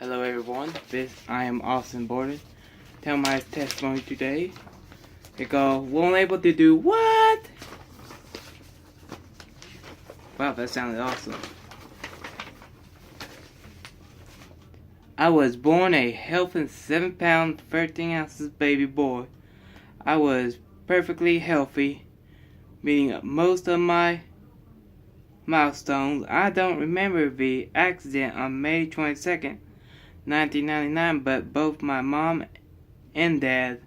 Hello everyone, I am Austin Borden. Tell my testimony today. Because won't able to do what? Wow, that sounded awesome. I was born a healthy 7 pound 13 ounces baby boy. I was perfectly healthy, meeting most of my milestones. I don't remember the accident on May 22nd, 1999, but both my mom and dad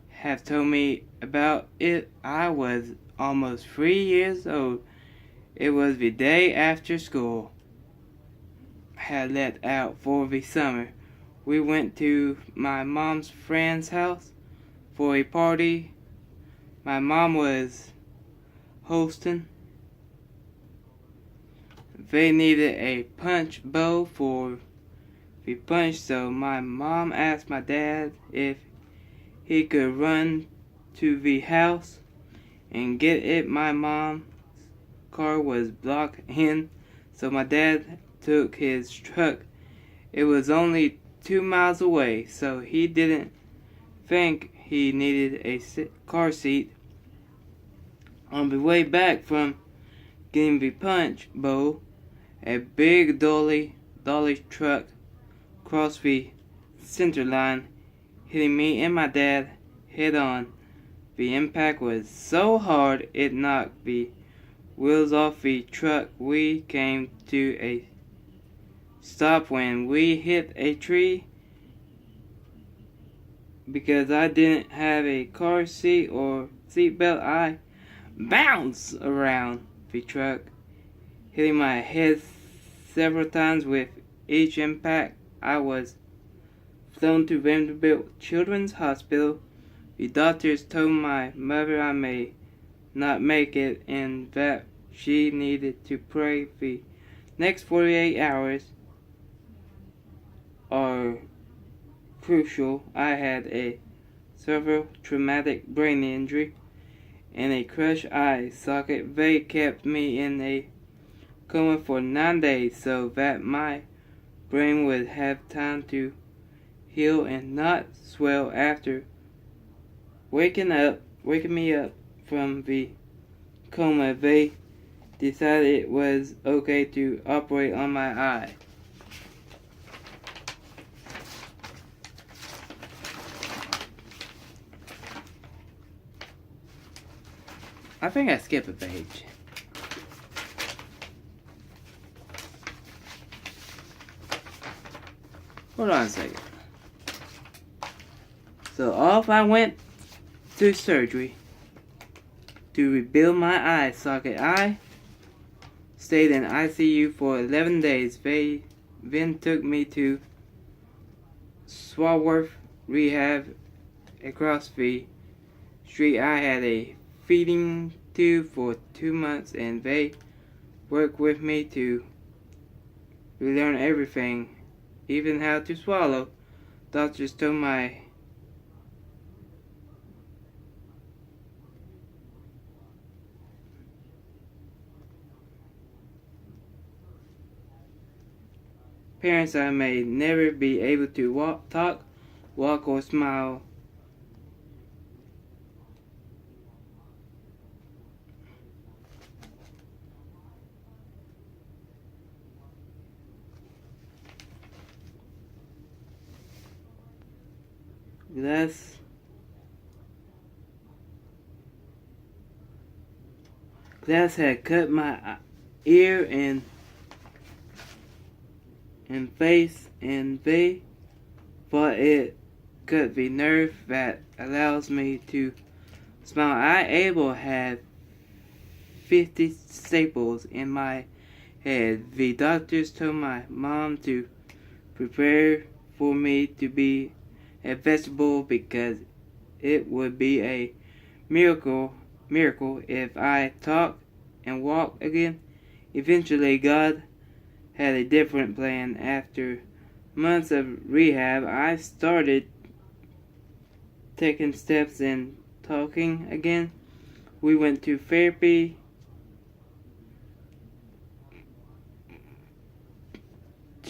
have told me about it. I was almost 3 years old. It was the day after school had let out for the summer. We went to my mom's friend's house for a party my mom was hosting. They needed a punch bowl for the punch, so my mom asked my dad if he could run to the house and get it. My mom's car was blocked in, so my dad took his truck. It was only 2 miles away, so he didn't think he needed a car seat. On the way back from getting the punch bowl, a big dolly truck crossed the center line, hitting me and my dad head on. The impact was so hard it knocked the wheels off the truck. We came to a stop when we hit a tree. Because I didn't have a car seat or seatbelt, I bounced around the truck, hitting my head several times. With each impact, I was flown to Vanderbilt Children's Hospital. The doctors told my mother I may not make it and that she needed to pray the next 48 hours are crucial. I had a severe traumatic brain injury and a crushed eye socket. They kept me in a coma for 9 days so that my brain would have time to heal and not swell. After waking me up from the coma, they decided it was okay to operate on my eye. I think I skipped a page. Hold on a second. So off I went to surgery to rebuild my eye socket. I stayed in ICU for 11 days. They then took me to Swarworth Rehab across the street. I had a feeding tube for 2 months and they worked with me to relearn everything, even how to swallow. Doctors told my parents I may never be able to walk or smile. Glass had cut my ear and face, and they thought it cut the nerve that allows me to smile. I able had 50 staples in my head. The doctors told my mom to prepare for me to be a vegetable because it would be a miracle if I talk and walk again. Eventually, God had a different plan. After months of rehab, I started taking steps and talking again. We went to therapy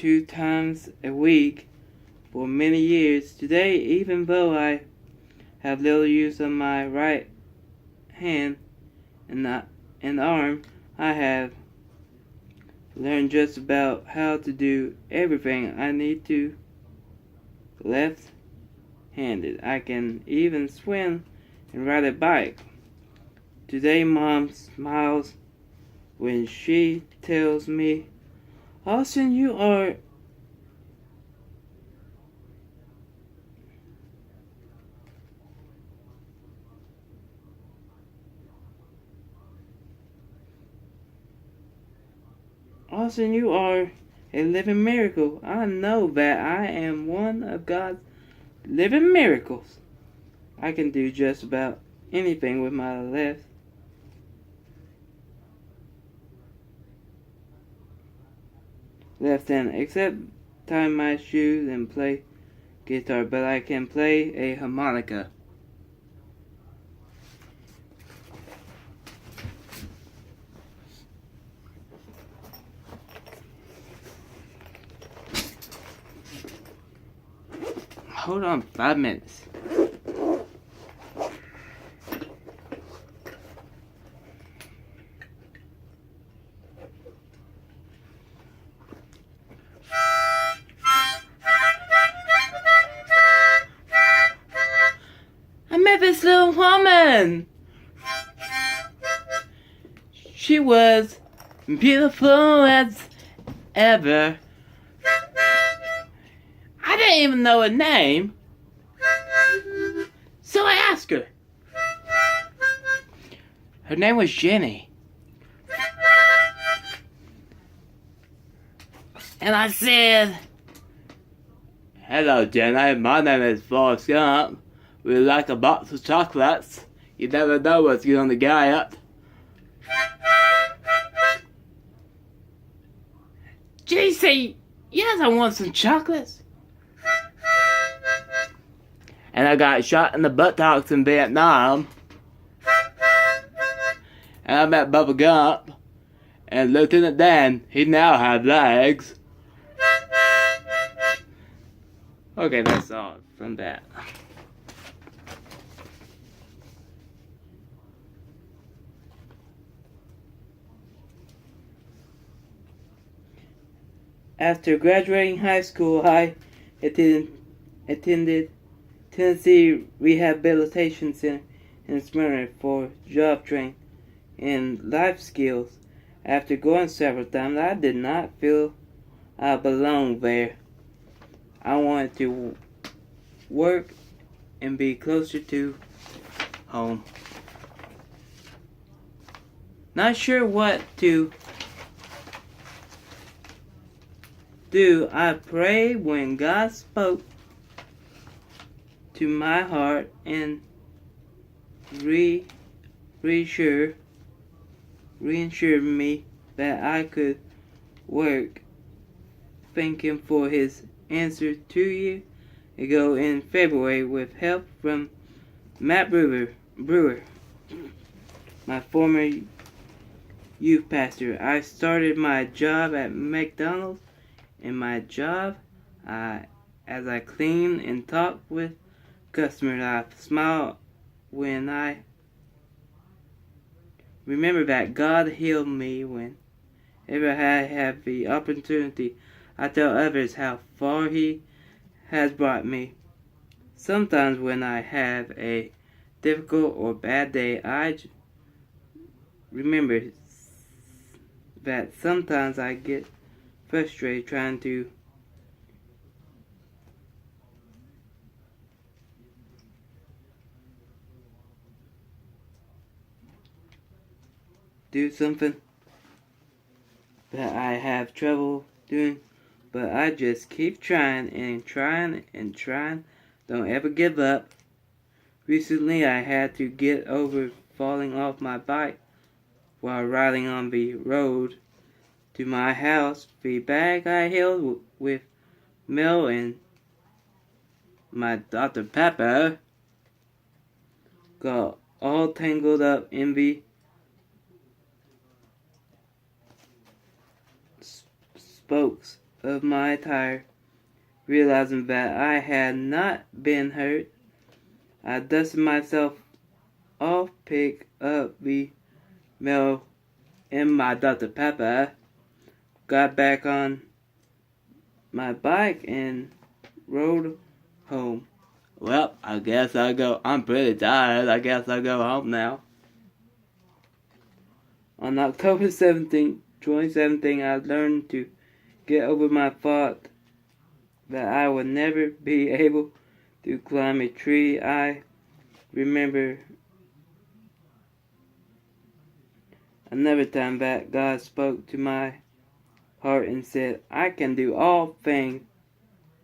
2 times a week for many years. Today, even though I have little use of my right hand and arm, I have learned just about how to do everything I need to left-handed. I can even swim and ride a bike. Today, Mom smiles when she tells me, Austin, you are a living miracle. I know that I am one of God's living miracles. I can do just about anything with my left hand, except tie my shoes and play guitar, but I can play a harmonica. Hold on 5 minutes. I met this little woman. She was beautiful as ever. I didn't even know her name, so I asked her. Her name was Jenny. And I said, Hello, Jenny. My name is Forrest Gump. Would you like a box of chocolates? You never know what's going to get. JC, yes, I want some chocolates. And I got shot in the buttocks in Vietnam. And I met Bubba Gump. And Lieutenant Dan, he now has legs. Okay, that's all from that. After graduating high school, I attended Tennessee Rehabilitation Center in Smyrna for job training and life skills. After going several times, I did not feel I belonged there. I wanted to work and be closer to home. Not sure what to do. I prayed when God spoke to my heart and reassured me that I could work. Thanking for his answer 2 years ago in February with help from Matt Brewer, my former youth pastor. I started my job at McDonald's. In my job, as I clean and talk with customers, I smile when I remember that God healed me. Whenever I have the opportunity, I tell others how far He has brought me. Sometimes when I have a difficult or bad day, I remember that sometimes I get frustrated trying to do something that I have trouble doing, but I just keep trying and trying and trying. Don't ever give up. Recently I had to get over falling off my bike while riding on the road to my house. The bag I held with Mel and my Dr. Pepper got all tangled up in the spokes of my tire. Realizing that I had not been hurt, I dusted myself off, picked up the mail in my Dr. Pepper, got back on my bike, and rode home. Well, I guess I'll go. I'm pretty tired. I guess I'll go home now. On October 17th, 2017, I learned to get over my thought that I would never be able to climb a tree. I remember another time that God spoke to my heart and said, I can do all things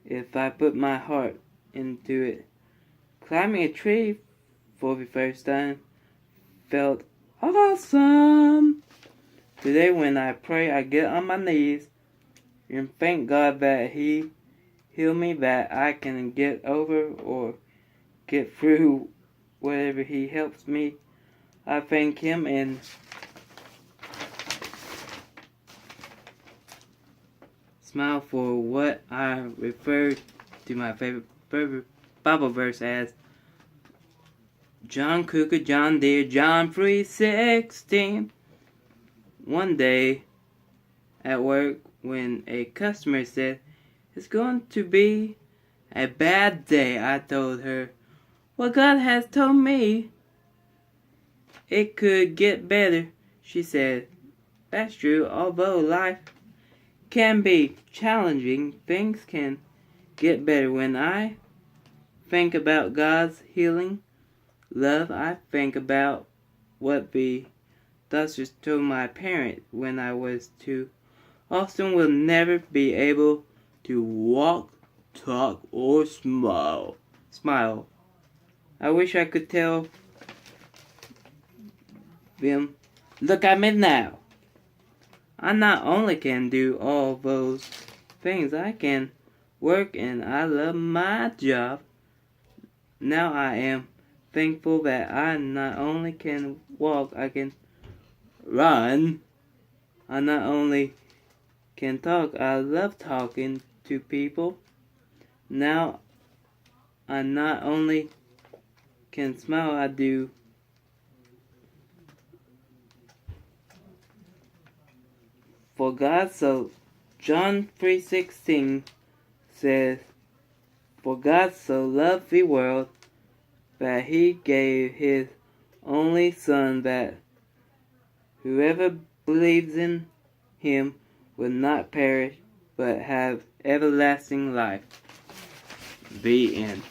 if I put my heart into it. Climbing a tree for the first time felt awesome. Today when I pray, I get on my knees and thank God that He healed me, that I can get over or get through whatever He helps me. I thank Him and smile for what I refer to my favorite Bible verse as John Cougar, John Deere, John 3:16. One day at work, when a customer said, "It's going to be a bad day," I told her, "Well, God has told me it could get better." She said, "That's true. Although life can be challenging, things can get better." When I think about God's healing love, I think about what the doctors told my parents when I was 2. Austin will never be able to walk, talk, or smile. I wish I could tell them, "Look at me now. I not only can do all those things, I can work and I love my job." Now I am thankful that I not only can walk, I can run. I not only can talk, I love talking to people. Now I not only can smile, I do. For God so, John 3:16 says, "For God so loved the world that He gave His only Son, that whoever believes in Him will not perish, but have everlasting life." The end.